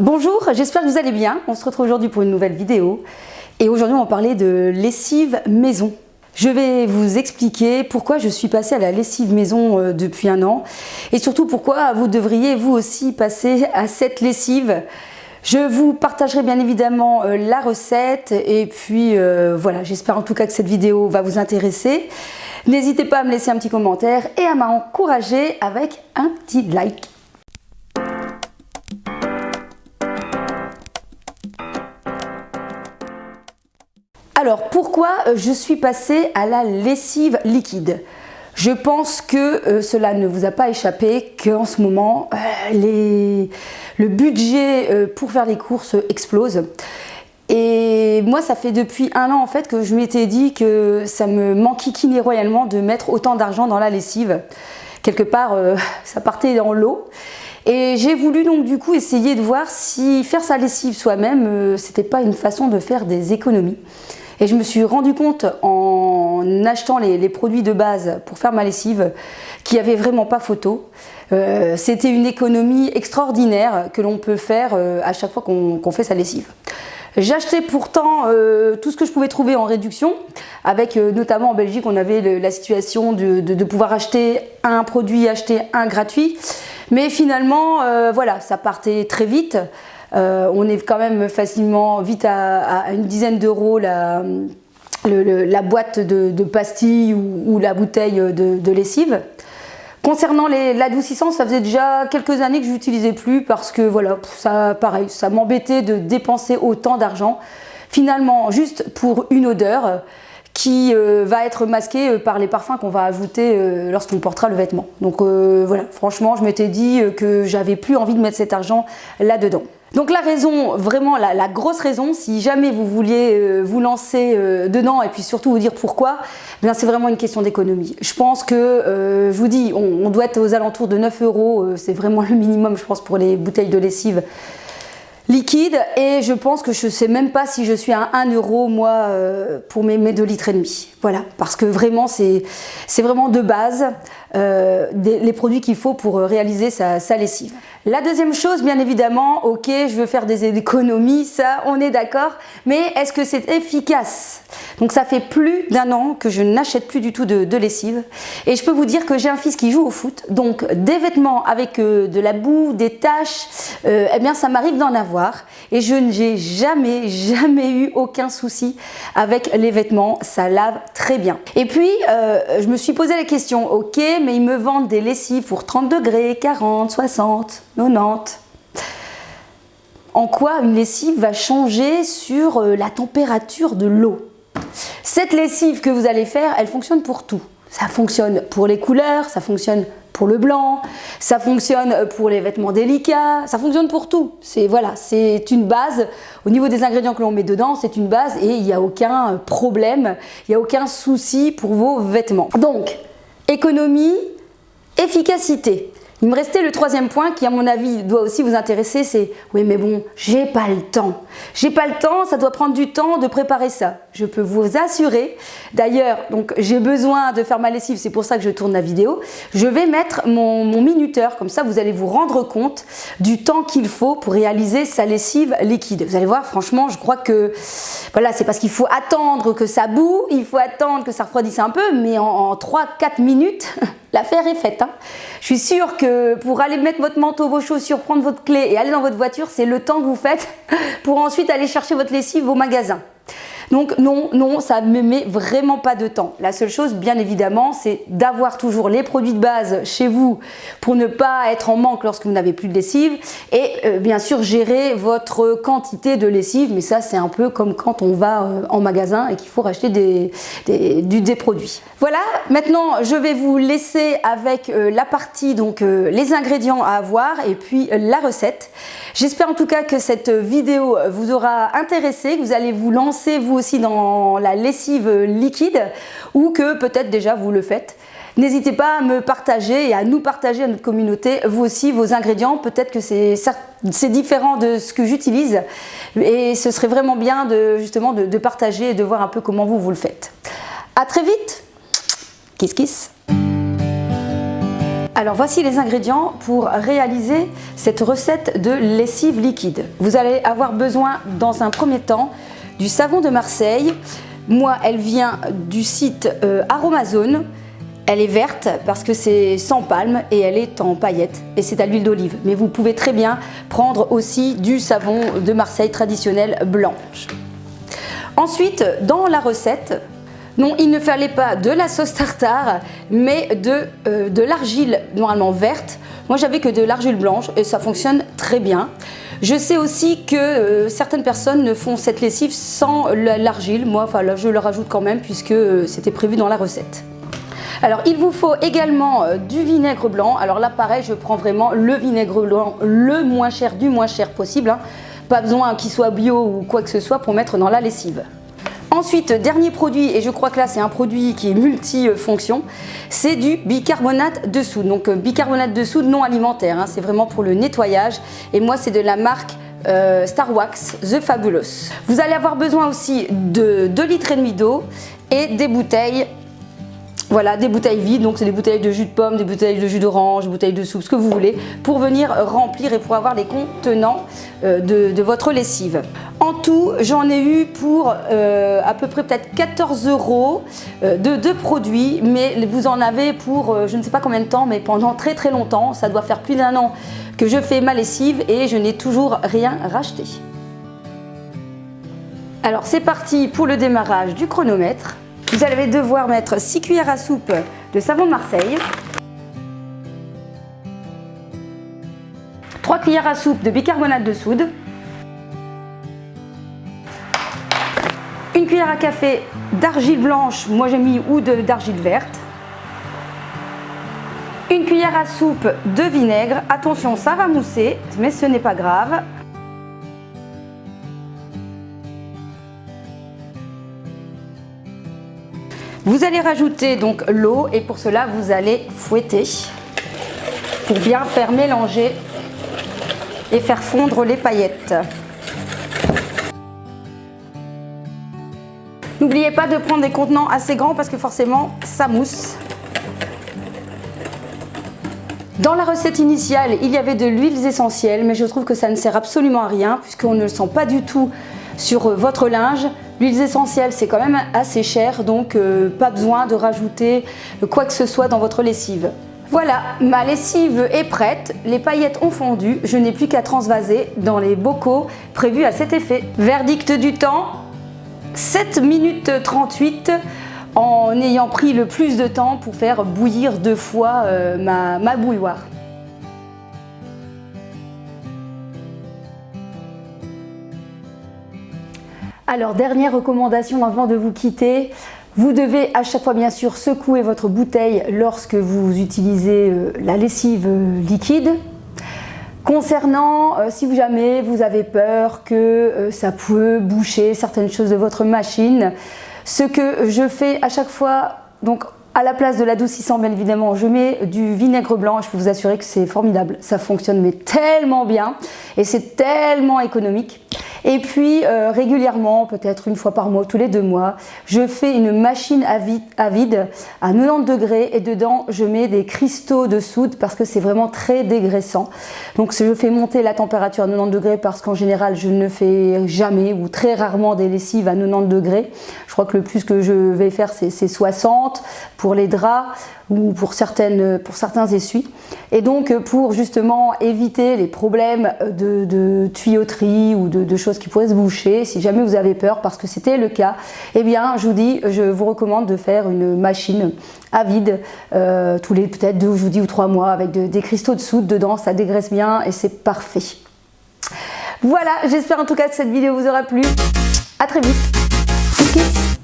Bonjour, j'espère que vous allez bien. On se retrouve aujourd'hui pour une nouvelle vidéo. Et aujourd'hui, on va parler de lessive maison. Je vais vous expliquer pourquoi je suis passée à la lessive maison depuis un an. Et surtout pourquoi vous devriez vous aussi passer à cette lessive. Je vous partagerai bien évidemment la recette. Et puis voilà, j'espère en tout cas que cette vidéo va vous intéresser. N'hésitez pas à me laisser un petit commentaire et à m'encourager avec un petit like. Alors, pourquoi je suis passée à la lessive liquide? Je pense que cela ne vous a pas échappé qu'en ce moment, le budget pour faire les courses explose. Et moi, ça fait depuis un an en fait que je m'étais dit que ça me m'enquiquinait royalement de mettre autant d'argent dans la lessive. Quelque part, ça partait dans l'eau. Et j'ai voulu donc du coup essayer de voir si faire sa lessive soi-même, c'était pas une façon de faire des économies. Et je me suis rendu compte en achetant les produits de base pour faire ma lessive qu'il n'y avait vraiment pas photo. C'était une économie extraordinaire que l'on peut faire à chaque fois qu'on fait sa lessive. J'achetais pourtant tout ce que je pouvais trouver en réduction, avec notamment en Belgique on avait la situation de pouvoir acheter un produit, acheter un gratuit. Mais finalement, voilà, ça partait très vite. On est quand même facilement vite à une dizaine d'euros la boîte de pastilles ou la bouteille de lessive. Concernant l'adoucissant, ça faisait déjà quelques années que je n'utilisais plus parce que voilà, ça, pareil, ça m'embêtait de dépenser autant d'argent. Finalement, juste pour une odeur qui va être masquée par les parfums qu'on va ajouter lorsqu'on portera le vêtement. Donc voilà, franchement, je m'étais dit que j'avais plus envie de mettre cet argent là-dedans. Donc la raison, vraiment la grosse raison, si jamais vous vouliez vous lancer dedans et puis surtout vous dire pourquoi, c'est vraiment une question d'économie. Je pense que, je vous dis, on doit être aux alentours de 9 euros, c'est vraiment le minimum je pense pour les bouteilles de lessive liquide, et je pense que je ne sais même pas si je suis à 1 euro moi pour mes 2,5 litres. Voilà, parce que vraiment c'est vraiment de base les produits qu'il faut pour réaliser sa lessive. La deuxième chose, bien évidemment, ok, je veux faire des économies, ça on est d'accord, mais est-ce que c'est efficace? Donc ça fait plus d'un an que je n'achète plus du tout de lessive, et je peux vous dire que j'ai un fils qui joue au foot, donc des vêtements avec de la boue, des taches, eh bien ça m'arrive d'en avoir, et je n'ai jamais eu aucun souci avec les vêtements, ça lave très bien. Et puis je me suis posé la question, ok, mais ils me vendent des lessives pour 30 degrés, 40, 60, 90. En quoi une lessive va changer sur la température de l'eau? Cette lessive que vous allez faire, elle fonctionne pour tout. Ça fonctionne pour les couleurs, ça fonctionne pour le blanc, ça fonctionne pour les vêtements délicats, ça fonctionne pour tout. Voilà, c'est une base. Au niveau des ingrédients que l'on met dedans, c'est une base et il n'y a aucun problème, il n'y a aucun souci pour vos vêtements. Donc, économie, efficacité. Il me restait le troisième point qui à mon avis doit aussi vous intéresser, c'est oui mais bon, j'ai pas le temps. J'ai pas le temps, ça doit prendre du temps de préparer ça. Je peux vous assurer, d'ailleurs, donc j'ai besoin de faire ma lessive, c'est pour ça que je tourne la vidéo. Je vais mettre mon minuteur, comme ça vous allez vous rendre compte du temps qu'il faut pour réaliser sa lessive liquide. Vous allez voir, franchement, je crois que voilà, c'est parce qu'il faut attendre que ça boue, il faut attendre que ça refroidisse un peu, mais en 3-4 minutes, l'affaire est faite. Hein. Je suis sûre que pour aller mettre votre manteau, vos chaussures, prendre votre clé et aller dans votre voiture, c'est le temps que vous faites pour ensuite aller chercher votre lessive au magasin. Donc non, ça ne me met vraiment pas de temps. La seule chose, bien évidemment, c'est d'avoir toujours les produits de base chez vous pour ne pas être en manque lorsque vous n'avez plus de lessive et bien sûr gérer votre quantité de lessive, mais ça c'est un peu comme quand on va en magasin et qu'il faut racheter des produits. Voilà, maintenant je vais vous laisser avec la partie, donc les ingrédients à avoir et puis la recette. J'espère en tout cas que cette vidéo vous aura intéressé, que vous allez vous lancer vous aussi dans la lessive liquide ou que peut-être déjà vous le faites. N'hésitez pas à me partager et à nous partager à notre communauté vous aussi vos ingrédients. Peut-être que c'est différent de ce que j'utilise et ce serait vraiment bien justement de partager et de voir un peu comment vous le faites. À très vite. Kiss kiss. Alors voici les ingrédients pour réaliser cette recette de lessive liquide. Vous allez avoir besoin dans un premier temps du savon de Marseille. Moi, elle vient du site Aromazone. Elle est verte parce que c'est sans palme et elle est en paillettes et c'est à l'huile d'olive. Mais vous pouvez très bien prendre aussi du savon de Marseille traditionnel blanc. Ensuite, dans la recette, non, il ne fallait pas de la sauce tartare, mais de l'argile normalement verte. Moi, j'avais que de l'argile blanche et ça fonctionne très bien. Je sais aussi que certaines personnes ne font cette lessive sans l'argile. Moi, enfin, là, je le rajoute quand même puisque c'était prévu dans la recette. Alors, il vous faut également du vinaigre blanc. Alors là, pareil, je prends vraiment le vinaigre blanc le moins cher du moins cher possible, hein. Pas besoin qu'il soit bio ou quoi que ce soit pour mettre dans la lessive. Ensuite, dernier produit, et je crois que là c'est un produit qui est multifonction, c'est du bicarbonate de soude. Donc bicarbonate de soude non alimentaire, hein, c'est vraiment pour le nettoyage. Et moi c'est de la marque Star Wax The Fabulous. Vous allez avoir besoin aussi de 2,5 litres d'eau et des bouteilles. Voilà, des bouteilles vides, donc c'est des bouteilles de jus de pomme, des bouteilles de jus d'orange, des bouteilles de soupe, ce que vous voulez, pour venir remplir et pour avoir les contenants de votre lessive. En tout, j'en ai eu pour à peu près peut-être 14 € de produits, mais vous en avez pour je ne sais pas combien de temps, mais pendant très très longtemps. Ça doit faire plus d'1 an que je fais ma lessive et je n'ai toujours rien racheté. Alors c'est parti pour le démarrage du chronomètre. Vous allez devoir mettre 6 cuillères à soupe de savon de Marseille, 3 cuillères à soupe de bicarbonate de soude, 1 cuillère à café d'argile blanche, moi j'ai mis ou d'argile verte, 1 cuillère à soupe de vinaigre. Attention, ça va mousser, mais ce n'est pas grave. Vous allez rajouter donc l'eau et pour cela vous allez fouetter pour bien faire mélanger et faire fondre les paillettes. N'oubliez pas de prendre des contenants assez grands parce que forcément ça mousse. Dans la recette initiale, il y avait de l'huile essentielle, mais je trouve que ça ne sert absolument à rien puisqu'on ne le sent pas du tout sur votre linge. L'huile essentielle, c'est quand même assez cher, donc pas besoin de rajouter quoi que ce soit dans votre lessive. Voilà, ma lessive est prête, les paillettes ont fondu, je n'ai plus qu'à transvaser dans les bocaux prévus à cet effet. Verdict du temps, 7 minutes 38 en ayant pris le plus de temps pour faire bouillir 2 fois ma bouilloire. Alors, dernière recommandation avant de vous quitter, vous devez à chaque fois bien sûr secouer votre bouteille lorsque vous utilisez la lessive liquide. Concernant si jamais vous avez peur que ça peut boucher certaines choses de votre machine, ce que je fais à chaque fois, donc à la place de l'adoucissant bien évidemment, je mets du vinaigre blanc et je peux vous assurer que c'est formidable, ça fonctionne mais tellement bien et c'est tellement économique. Et puis régulièrement, peut-être 1 fois par mois, tous les 2 mois, je fais une machine à vide à 90 degrés et dedans je mets des cristaux de soude parce que c'est vraiment très dégraissant. Donc je fais monter la température à 90 degrés parce qu'en général je ne fais jamais ou très rarement des lessives à 90 degrés. Je crois que le plus que je vais faire c'est 60 pour les draps ou pour certains essuies. Et donc pour justement éviter les problèmes de tuyauterie ou de choses qui pourraient se boucher, si jamais vous avez peur, parce que c'était le cas, eh bien je vous recommande de faire une machine à vide tous les peut-être 2 je vous dis, ou 3 mois avec des cristaux de soude dedans, ça dégraisse bien et c'est parfait. Voilà, j'espère en tout cas que cette vidéo vous aura plu. À très vite. Kiss.